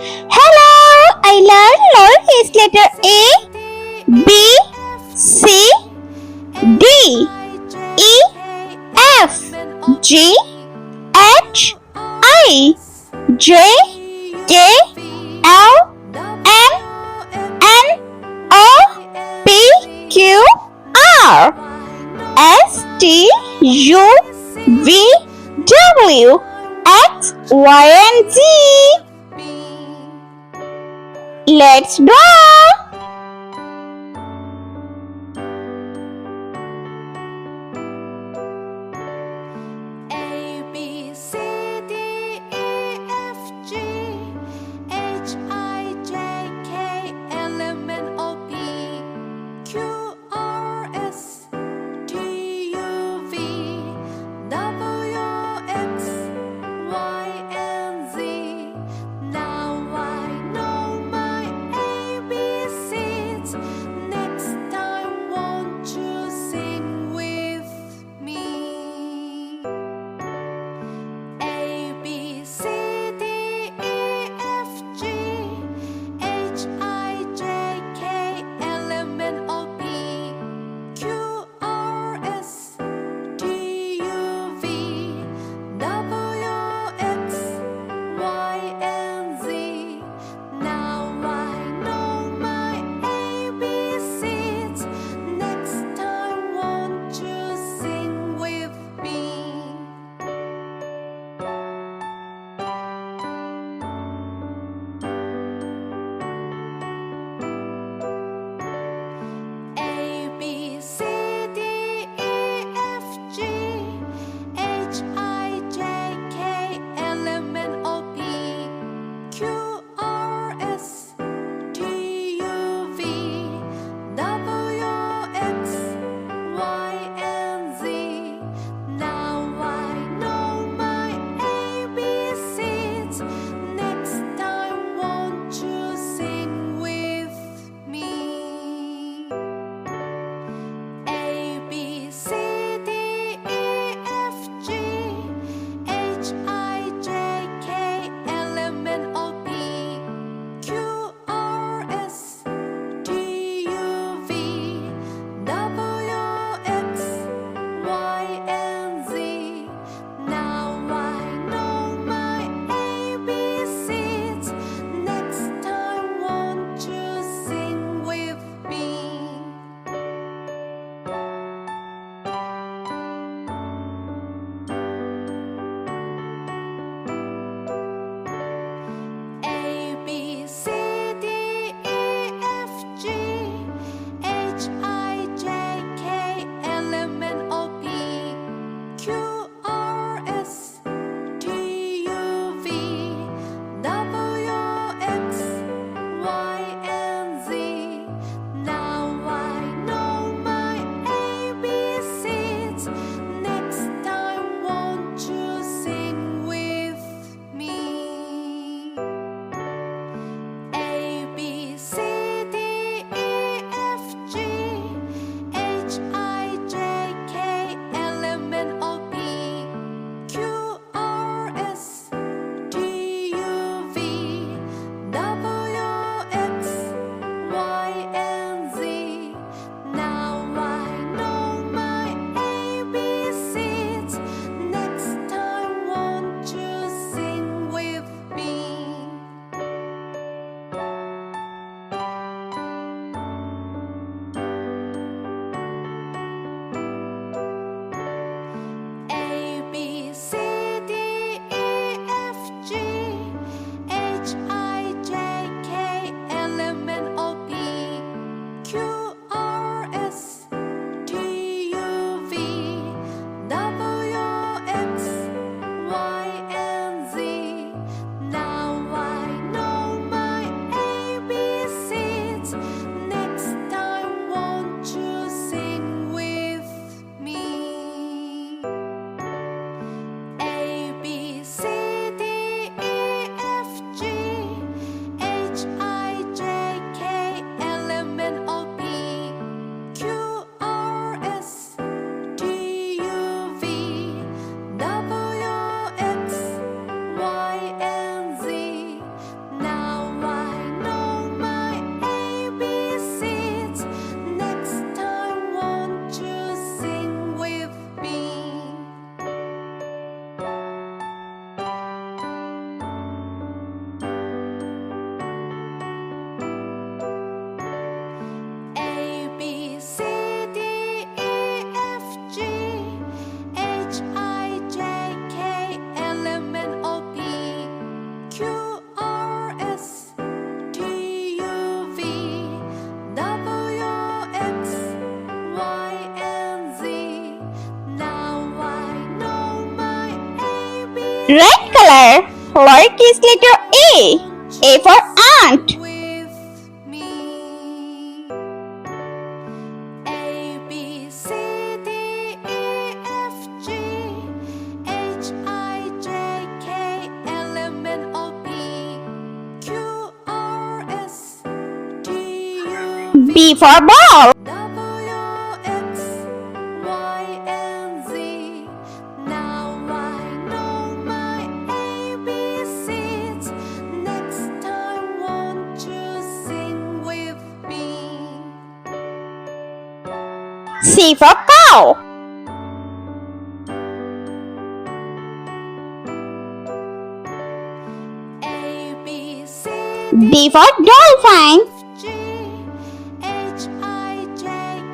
Hello, I learned lowercase letter A, B, C, D, E, F, G, H, I, J, K, L, M, N, O, P, Q, R, S, T, U, V, W, X, Y, and Z. Let's draw! A B C D E F G H I J K L M N O P Q R S T U V W X Y and Z. Now I know my Red color. Lowercase letter A. A for ant. with me. A, B, C, D, E, F, G, H, I, J, K, L, M, N, O, P, Q, R, S, T, U, B for ball. W, X, Y, and Z. Now I know my ABCs. Next time, won't you sing with me? C for cow. A, B, C, D for dolphin. G, H, I, J,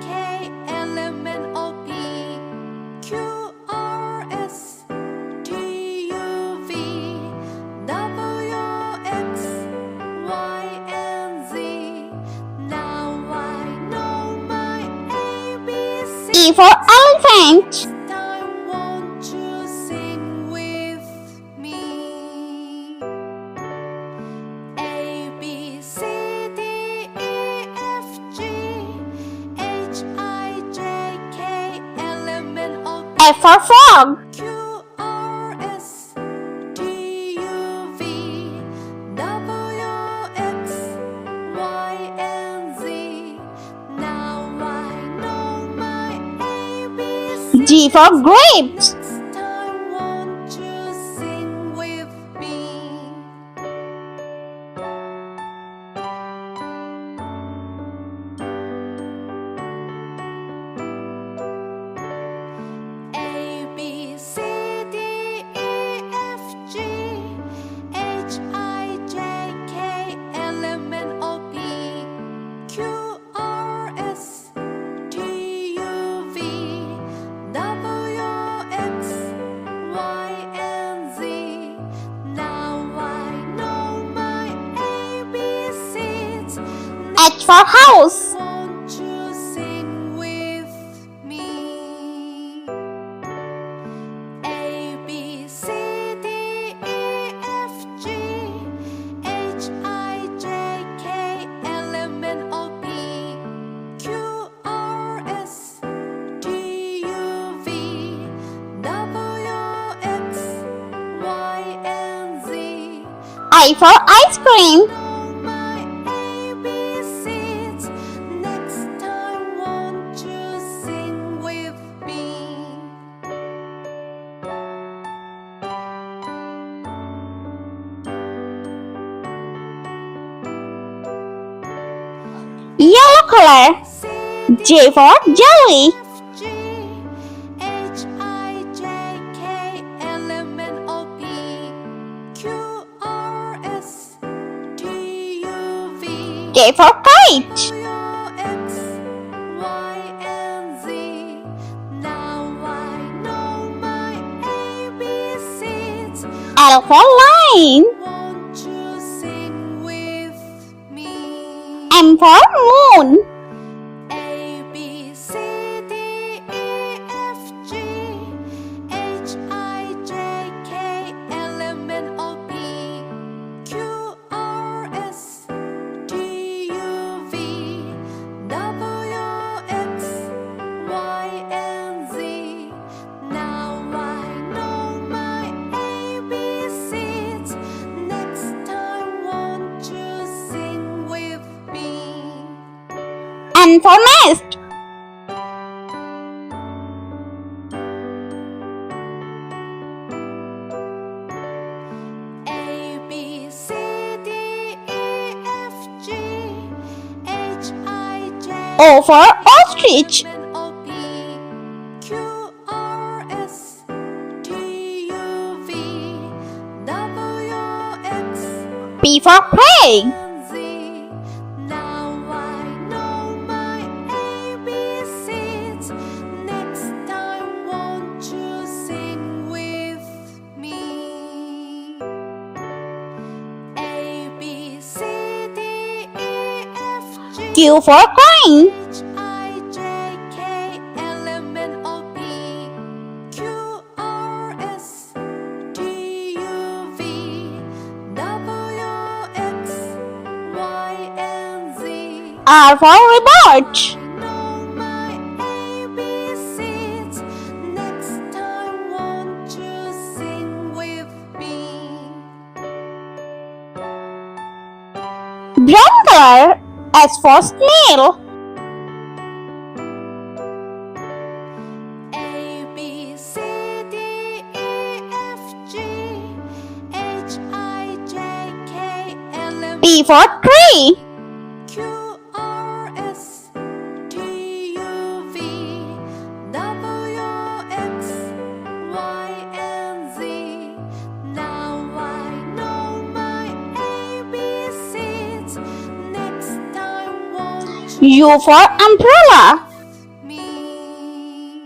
K, L, M, N, O, P, Q, R, S, T, U, V, W, X, Y, and Z. Now I know my ABC. E for elephant. Time, won't you sing with me? A, B, C, D, E, F, G, H, I, J, K, L, M, N, O, P, F for frog. Q, R, S, T, U, V, W, X, Y, and Z. Now I know my ABC. G for grapes. Next time, won't you sing with me? A, B, C, D, E, F, G, H, I, J, K, L, M, N, O, P, Q, R, S, T, U, V, W, X, Y, and Z. Now I know my ABCs. H for house. Won't you sing with me? A, B, C, D, E, F, G, H, I, J, K, L, M, N, O, P, Q, R, S, T, U, V, W, X, Y, and Z. I for ice cream. Know my ABCs. Next time, won't you sing with me? Yellow color. C, J for jelly. F, G, H, I, J, K, L, M, N, O, P, Q, R, S, T, U, V, K for kite. W, X, Y, and Z. Now I know my ABCs. L for lion. Won't you sing with me? M for moon. A, B, C, D, E, F, G, H, I, J, K, L, M, N, O, P, Q, R, S, T, U, V, W, X, Y, and Z. Now I know my ABCs. Next time, won't you sing with me? N for nest. A, B, C, D, E, F, G, H, I, J, O for ostrich. L, M, N, O, P, Q, R, S, T, U, V, W, X, P for pig. and Z. Now I know my ABCs. Next time, won't you sing with me? A, B, C, D, E, F, G, Q for coin. H, I, J, K, L, M, N, O, P, Q, R, S, T, R for remote. know my ABCs. Next time, won't you sing with me? Brown color. S for snail. A, B, C, D, E, F, G, H, I, J, K, L, M, T for tree. Q, R, S, T, U, V, W, X, Y, and Z. Now I know my ABCs. Next time, won't you U for umbrella. me?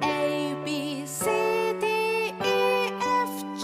A, B, C, D, E, F, G,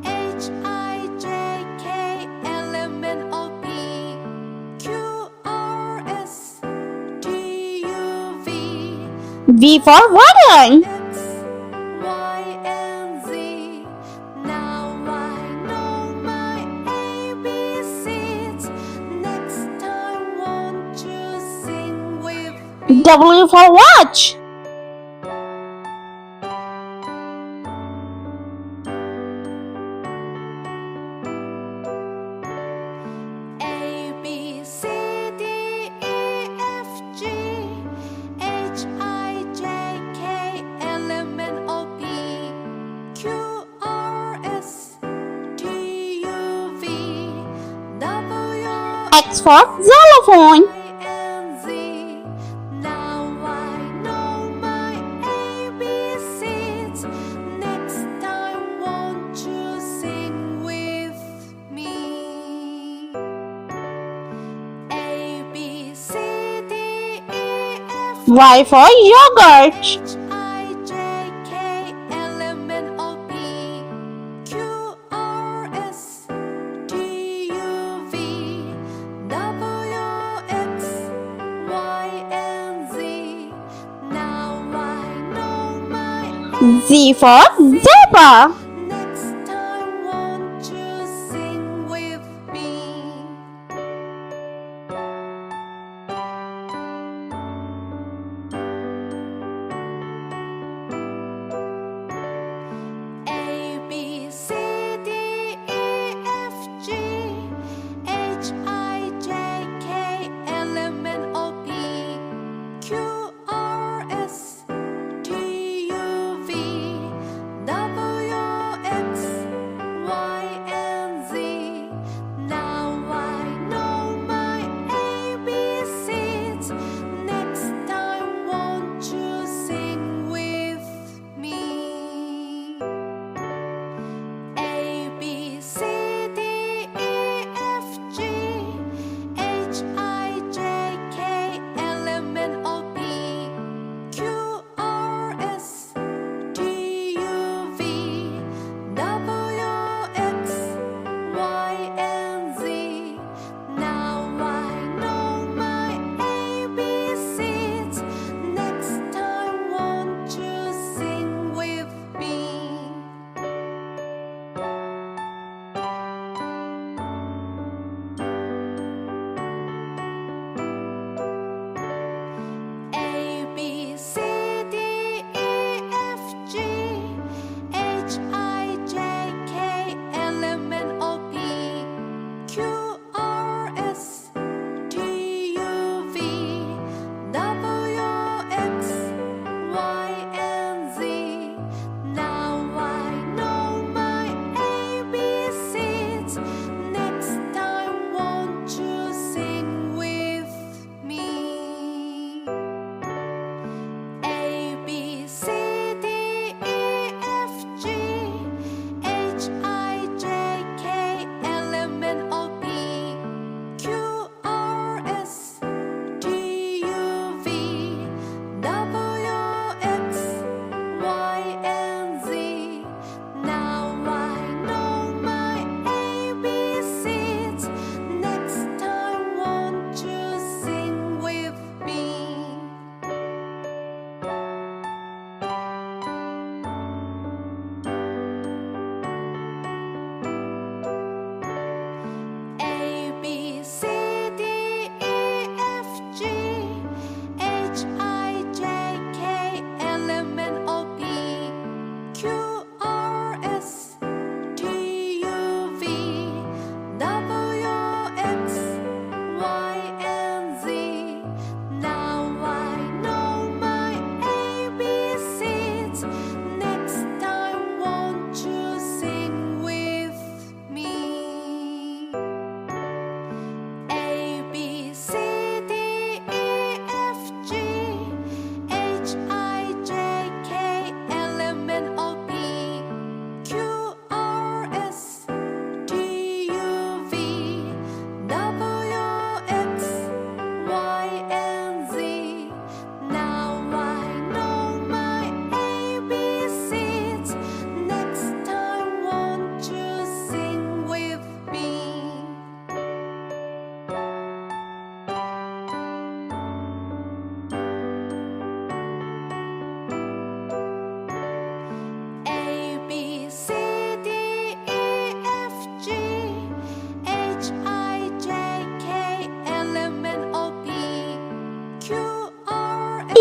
H, I, J, K, L, M, N, O, P, Q, R, S, T, U, V, V for watermelon. X, Y, and Z. Now I know my ABCs. Next time, won't you sing with me? W for watch. A, B, C, D, E, F, G, H, I, J, K, L, M, N, O, P, Q, R, S, T, U, V, W, X for xylophone. Y, and Z. Now I know my ABCs. Next time, won't you sing with me? A, B, C, D, E, F, Y for yogurt. H, I, J, K, L, M, N, O, P, Q, R, S, T, U, V, W, X, Y, and Z. Now I know my Z for zebra. next time, won't you sing with me? A, B, C, D, E, F, G, H, I, J, K, L, M, N, O, P, Q, R, S, T, U, V, W,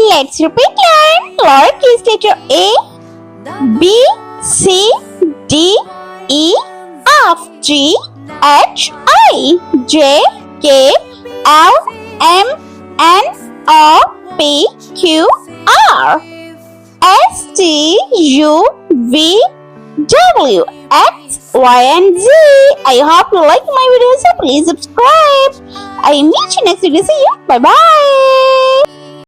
Let's repeat learn. Lowercase letter A, B, C, D, E, F, G, H, I, J, K, L, M, N, O, P, Q, R, S, T, U, V, W, X, Y, and Z. I hope you like my video, so please subscribe. I meet you next video. See you. Bye bye.